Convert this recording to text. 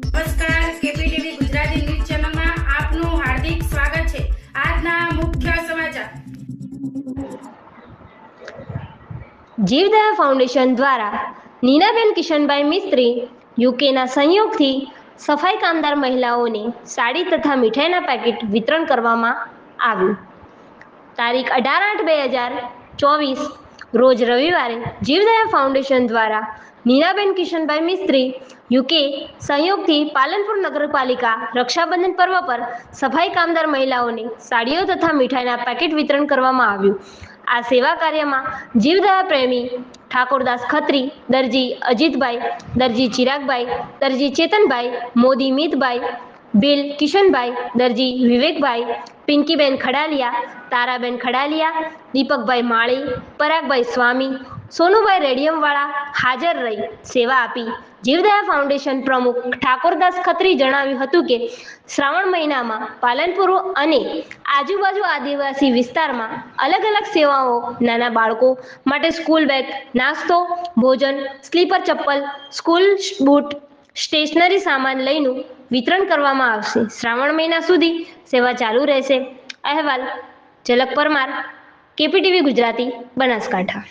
નમસ્કાર, કેપીટીવી ગુજરાતી ન્યૂઝ ચેનલમાં આપનું હાર્દિક સ્વાગત છે। આજના મુખ્ય સમાચાર। જીવદયા ફાઉન્ડેશન દ્વારા નીનાબેન કિશનભાઈ મિસ્ત્રી યુકેના સહયોગથી સફાઈ કામદાર મહિલાઓને સાડી તથા મીઠાઈના પેકેટ વિતરણ કરવામાં આવ્યું। તારીખ 18/8/2024 રોજ રવિવારે જીવદયા ફાઉન્ડેશન દ્વારા નીનાબેન કિશનભાઈ મિસ્ત્રી યુકે સહયોગથી પાલનપુર નગરપાલિકા રક્ષાબંધન પર્વ પર સફાઈ કામદાર મહિલાઓને સાડીઓ તથા મીઠાઈના પેકેટ વિતરણ કરવામાં આવ્યું। આ સેવા કાર્યમાં જીવદયા પ્રેમી ઠાકોરદાસ ખત્રી, દરજી અજીતભાઈ, દરજી ચિરાગભાઈ, દરજી ચેતનભાઈ, મોદી મિતભાઈ, ભીલ કિશનભાઈ, દરજી વિવેકભાઈ, પિંકીબેન ખડાલિયા, તારાબેન ખડાલિયા, દીપકભાઈ માળી, પરાગભાઈ સ્વામી, સોનુભાઈ રેડિયમવાળા હાજર રહી સેવા આપી। જીવદયા ફાઉન્ડેશન પ્રમુખ ઠાકોરદાસ ખત્રી જણાવ્યું હતું કે શ્રાવણ મહિનામાં પાલનપુર અને આજુબાજુ આદિવાસી વિસ્તારમાં અલગ અલગ સેવાઓ નાના બાળકો માટે સ્કૂલ બેગ, નાસ્તો, ભોજન, સ્લીપર ચપ્પલ, સ્કૂલ બૂટ, સ્ટેશનરી સામાન લઈનું વિતરણ કરવામાં આવશે। શ્રાવણ મહિના સુધી સેવા ચાલુ રહેશે। અહેવાલ ઝલક પરમાર, કેપીટીવી ગુજરાતી, બનાસકાંઠા।